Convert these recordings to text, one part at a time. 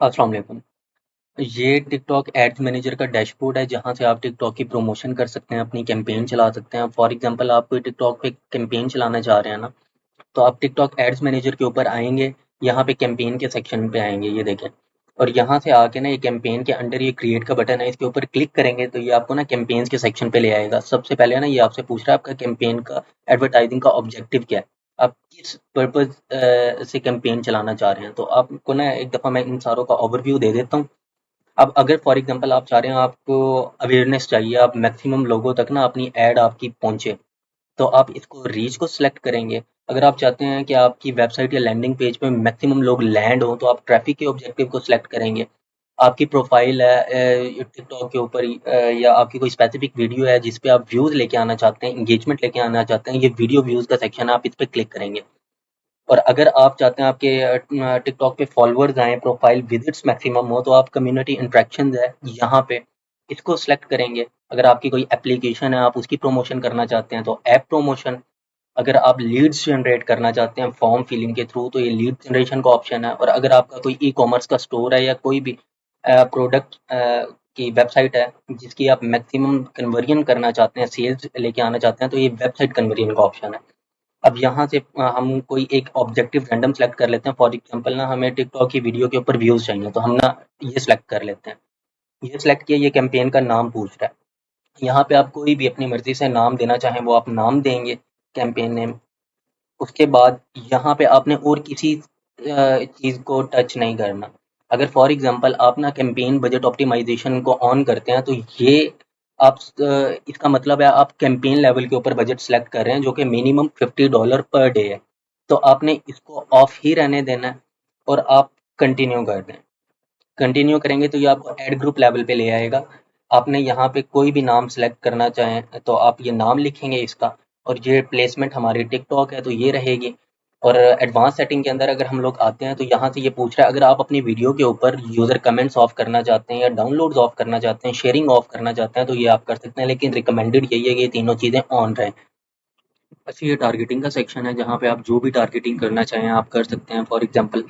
अस्सलाम वालेकुम। ये टिकटॉक एड्स मैनेजर का डैशबोर्ड है जहाँ से आप टिकटॉक की प्रमोशन कर सकते हैं, अपनी कैंपेन चला सकते हैं। फॉर एग्जांपल आप कोई टिकटॉक पे कैंपेन चलाना चाह रहे हैं ना, तो आप टिकटॉक एड्स मैनेजर के ऊपर आएँगे, यहाँ पे कैंपेन के सेक्शन पे आएँगे, ये देखें। और यहाँ से आके ना ये कैंपेन के अंडर ये क्रिएट का बटन है, इसके ऊपर क्लिक करेंगे तो ये आपको ना कैंपेन्स के सेक्शन पे ले आएगा। सबसे पहले ना ये आपसे पूछ रहा है आपका कैंपेन का एडवर्टाइजिंग का ऑब्जेक्टिव क्या है? आप किस पर्पज़ से कैंपेन चलाना चाह रहे हैं? तो आपको ना एक दफ़ा मैं इन सारों का ओवरव्यू दे देता हूँ। अब अगर फॉर एग्जांपल आप चाह रहे हैं आपको अवेयरनेस चाहिए, आप मैक्सिमम लोगों तक ना अपनी ऐड आपकी पहुंचे, तो आप इसको रीच को सिलेक्ट करेंगे। अगर आप चाहते हैं कि आपकी वेबसाइट या लैंडिंग पेज पे मैक्सिमम लोग लैंड हो, तो आप ट्रैफिक के ऑब्जेक्टिव को सिलेक्ट करेंगे। आपकी प्रोफाइल है टिकटॉक के ऊपर या आपकी कोई स्पेसिफिक वीडियो है जिस पे आप व्यूज लेके आना चाहते हैं, इंगेजमेंट लेके आना चाहते हैं, ये वीडियो व्यूज का सेक्शन है, आप इस पे क्लिक करेंगे। और अगर आप चाहते हैं आपके टिकटॉक पे फॉलोअर्स आएँ, प्रोफाइल विजिट्स मैक्सिमम हो, तो आप कम्युनिटी इंटरेक्शंस है यहाँ पे, इसको सेलेक्ट करेंगे। अगर आपकी कोई एप्लीकेशन है, आप उसकी प्रमोशन करना चाहते हैं, तो ऐप प्रमोशन। अगर आप लीड्स जनरेट करना चाहते हैं फॉर्म फिलिंग के थ्रू, तो ये लीड जनरेशन का ऑप्शन है। और अगर आपका कोई ई-कॉमर्स का स्टोर है या कोई भी प्रोडक्ट की वेबसाइट है, जिसकी आप मैक्सिमम कन्वर्जन करना चाहते हैं, सेल्स लेके आना चाहते हैं, तो ये वेबसाइट कन्वर्जन का ऑप्शन है। अब यहाँ से हम कोई एक ऑब्जेक्टिव रैंडम सेलेक्ट कर लेते हैं। फॉर एग्जांपल ना हमें टिकटॉक की वीडियो के ऊपर व्यूज चाहिए, तो हम ना ये सेलेक्ट कर लेते हैं। ये सेलेक्ट किया, ये कैंपेन का नाम पूछ रहा है। यहाँ पे आप कोई भी अपनी मर्जी से नाम देना चाहें वो आप नाम देंगे, कैंपेन नेम। उसके बाद यहाँ पे आपने और किसी चीज़ को टच नहीं करना। अगर फॉर एग्जांपल आप ना कैंपेन बजट ऑप्टिमाइजेशन को ऑन करते हैं, तो ये इसका मतलब है आप कैंपेन लेवल के ऊपर बजट सेलेक्ट कर रहे हैं जो कि मिनिमम $50 पर डे है। तो आपने इसको ऑफ ही रहने देना है और आप कंटिन्यू कर दें। कंटिन्यू करेंगे तो ये आपको एड ग्रुप लेवल पे ले आएगा। आपने यहाँ पे कोई भी नाम सेलेक्ट करना चाहें तो आप ये नाम लिखेंगे इसका, और ये प्लेसमेंट हमारी टिकटॉक है तो ये रहेगी। और एडवांस सेटिंग के अंदर अगर हम लोग आते हैं तो यहाँ से ये पूछ रहा है, अगर आप अपनी वीडियो के ऊपर यूज़र कमेंट्स ऑफ करना चाहते हैं या डाउनलोड्स ऑफ करना चाहते हैं, शेयरिंग ऑफ करना चाहते हैं, तो ये आप कर सकते हैं, लेकिन रिकमेंडेड यही है कि ये तीनों चीज़ें ऑन रहें। अच्छा, ये टारगेटिंग का सेक्शन है जहाँ पे आप जो भी टारगेटिंग करना चाहें आप कर सकते हैं। फॉर एग्जांपल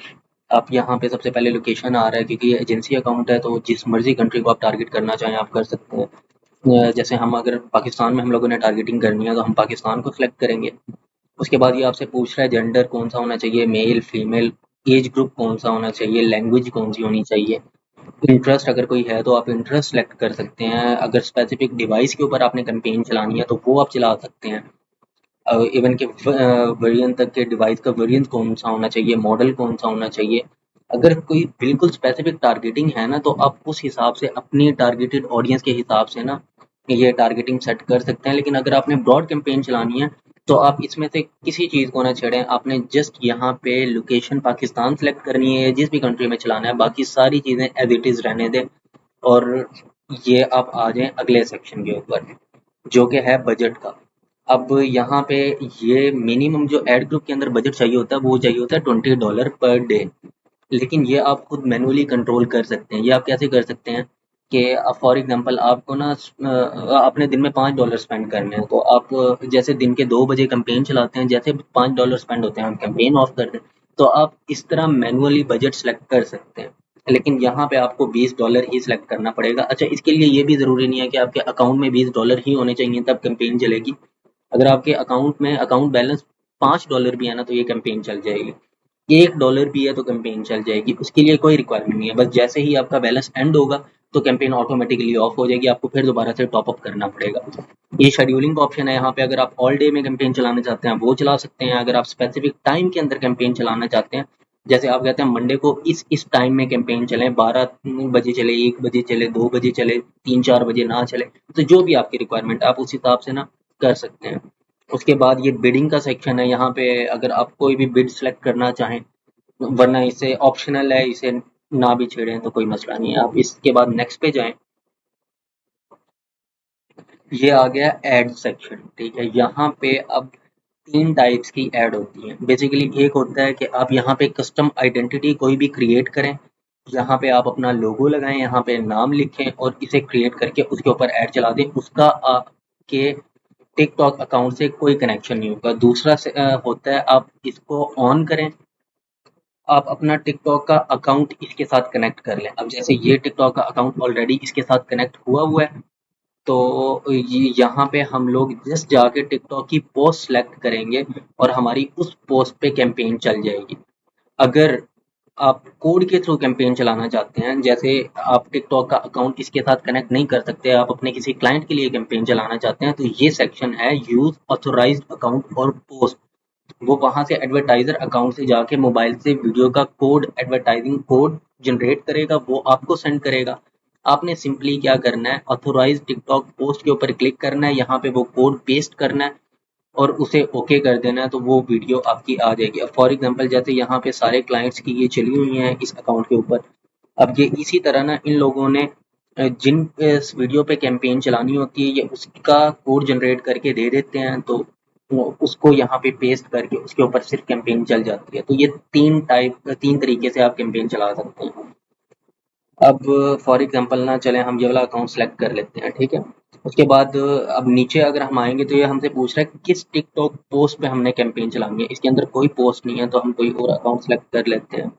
आप यहाँ पे सबसे पहले लोकेशन आ रहा है, क्योंकि ये एजेंसी अकाउंट है तो जिस मर्जी कंट्री को आप टारगेट करना चाहें आप कर सकते हैं। जैसे हम अगर पाकिस्तान में हम लोगों ने टारगेटिंग करनी है तो हम पाकिस्तान को सिलेक्ट करेंगे। उसके बाद ये आपसे पूछ रहा है जेंडर कौन सा होना चाहिए, मेल फीमेल, एज ग्रुप कौन सा होना चाहिए, लैंग्वेज कौन सी होनी चाहिए, इंटरेस्ट अगर कोई है तो आप इंटरेस्ट सेलेक्ट कर सकते हैं। अगर स्पेसिफिक डिवाइस के ऊपर आपने कैंपेन चलानी है तो वो आप चला सकते हैं। इवन के वेरिएंट तक के डिवाइस का वेरिएंट कौन सा होना चाहिए, मॉडल कौन सा होना चाहिए। अगर कोई बिल्कुल स्पेसिफिक टारगेटिंग है ना, तो आप उस हिसाब से अपनी टारगेटेड ऑडियंस के हिसाब से ना ये टारगेटिंग सेट कर सकते हैं। लेकिन अगर आपने ब्रॉड कैंपेन चलानी है तो आप इसमें से किसी चीज़ को ना छेड़ें। आपने जस्ट यहाँ पे लोकेशन पाकिस्तान सेलेक्ट करनी है, जिस भी कंट्री में चलाना है, बाकी सारी चीज़ें एज इट इज़ रहने दें। और ये आप आ जाएं अगले सेक्शन के ऊपर जो कि है बजट का। अब यहाँ पे ये मिनिमम जो एड ग्रुप के अंदर बजट चाहिए होता है वो चाहिए होता है $20 पर डे। लेकिन ये आप खुद मैनुअली कंट्रोल कर सकते हैं। ये आप कैसे कर सकते हैं कि फॉर एग्जांपल आपको ना अपने दिन में $5 स्पेंड करने हैं, तो आप जैसे दिन के 2 बजे कैंपेन चलाते हैं, जैसे $5 स्पेंड होते हैं हम कैंपेन ऑफ कर दें, तो आप इस तरह मैनुअली बजट सेलेक्ट कर सकते हैं। लेकिन यहाँ पे आपको $20 ही सिलेक्ट करना पड़ेगा। अच्छा, इसके लिए ये भी ज़रूरी नहीं है कि आपके अकाउंट में $20 ही होने चाहिए तब कैंपेन चलेगी। अगर आपके अकाउंट में अकाउंट बैलेंस $5 भी है ना, तो ये कैंपेन चल जाएगी। $1 भी है तो कैंपेन चल जाएगी। उसके लिए कोई रिक्वायरमेंट नहीं है। बस जैसे ही आपका बैलेंस एंड होगा तो कैंपेन ऑटोमेटिकली ऑफ हो जाएगी, आपको फिर दोबारा से टॉप अप करना पड़ेगा। ये शेड्यूलिंग का ऑप्शन है यहाँ पे। अगर आप ऑल डे में कैंपेन चलाना चाहते हैं वो चला सकते हैं। अगर आप स्पेसिफिक टाइम के अंदर कैंपेन चलाना चाहते हैं, जैसे आप कहते हैं मंडे को इस टाइम में कैंपेन चले, 12 बजे चले, 1 बजे चले, 2 बजे चले, 3-4 बजे ना चले, तो जो भी आपकी रिक्वायरमेंट है आप उस हिसाब से ना कर सकते हैं। उसके बाद ये बिडिंग का सेक्शन है। यहाँ पे अगर आप कोई भी बिड सेलेक्ट करना चाहें, वरना इसे ऑप्शनल है, इसे ना भी छेड़ें तो कोई मसला नहीं है। आप इसके बाद नेक्स्ट पे जाएं। ये आ गया एड सेक्शन, ठीक है। यहाँ पे अब 3 टाइप्स की ऐड होती हैं बेसिकली। एक होता है कि आप यहाँ पे कस्टम आइडेंटिटी कोई भी क्रिएट करें, यहाँ पे आप अपना लोगो लगाएं, यहाँ पे नाम लिखें और इसे क्रिएट करके उसके ऊपर ऐड चला दें। उसका आपके टिकटॉक अकाउंट से कोई कनेक्शन नहीं होगा। दूसरा होता है आप इसको ऑन करें, आप अपना टिकटॉक का अकाउंट इसके साथ कनेक्ट कर लें। अब जैसे ये टिकटॉक का अकाउंट ऑलरेडी इसके साथ कनेक्ट हुआ है, तो ये यहाँ पे हम लोग जस्ट जाके टिकटॉक की पोस्ट सेलेक्ट करेंगे और हमारी उस पोस्ट पे कैंपेन चल जाएगी। अगर आप कोड के थ्रू कैंपेन चलाना चाहते हैं, जैसे आप टिकटॉक का अकाउंट इसके साथ कनेक्ट नहीं कर सकते, आप अपने किसी क्लाइंट के लिए कैंपेन चलाना चाहते हैं, तो ये सेक्शन है यूज ऑथोराइज्ड अकाउंट और पोस्ट। वो वहां से एडवर्टाइजर अकाउंट से जाके मोबाइल से वीडियो का कोड, एडवर्टाइजिंग कोड जनरेट करेगा, वो आपको सेंड करेगा। आपने सिंपली क्या करना है, ऑथोराइज टिकटॉक पोस्ट के ऊपर क्लिक करना है, यहाँ पे वो कोड पेस्ट करना है और उसे ओके कर देना है, तो वो वीडियो आपकी आ जाएगी। अब फॉर एग्जांपल जैसे यहाँ पे सारे क्लाइंट्स की ये चली हुई हैं इस अकाउंट के ऊपर। अब ये इसी तरह ना इन लोगों ने जिन इस वीडियो पे कैंपेन चलानी होती है, ये उसका कोड जनरेट करके दे देते हैं, तो उसको यहाँ पे पेस्ट करके उसके ऊपर सिर्फ कैंपेन चल जाती है। तो ये तीन तरीके से आप कैंपेन चला सकते हैं। अब फॉर एग्जांपल ना चलें हम ये वाला अकाउंट सेलेक्ट कर लेते हैं, ठीक है। उसके बाद अब नीचे अगर हम आएंगे तो ये हमसे पूछ रहा है किस टिकटॉक पोस्ट पे हमने कैंपेन चलानी है। इसके अंदर कोई पोस्ट नहीं है, तो हम कोई और अकाउंट सेलेक्ट कर लेते हैं,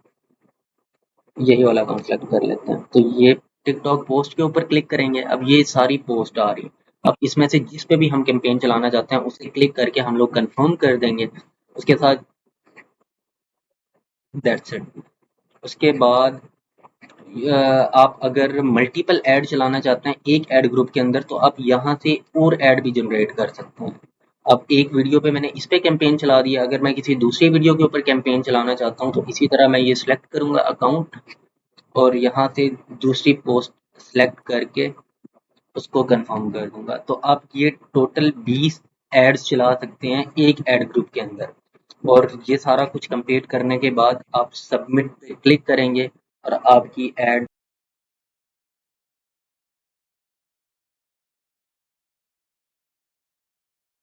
यही वाला अकाउंट सेलेक्ट कर लेते हैं। तो ये टिकटॉक पोस्ट के ऊपर क्लिक करेंगे, अब ये सारी पोस्ट आ रही। अब इसमें से जिस पे भी हम कैंपेन चलाना चाहते हैं उसे क्लिक करके हम लोग कंफर्म कर देंगे। उसके साथ दैट्स इट। उसके बाद आप अगर मल्टीपल ऐड चलाना चाहते हैं एक ऐड ग्रुप के अंदर, तो आप यहाँ से और ऐड भी जनरेट कर सकते हैं। अब एक वीडियो पे मैंने इस पे कैंपेन चला दिया, अगर मैं किसी दूसरी वीडियो के ऊपर कैंपेन चलाना चाहता हूँ तो इसी तरह मैं ये सिलेक्ट करूंगा अकाउंट और यहाँ से दूसरी पोस्ट सेलेक्ट करके उसको कंफर्म कर दूंगा। तो आप ये टोटल 20 एड्स चला सकते हैं एक ऐड ग्रुप के अंदर। और ये सारा कुछ कंप्लीट करने के बाद आप सबमिट पे क्लिक करेंगे और आपकी ऐड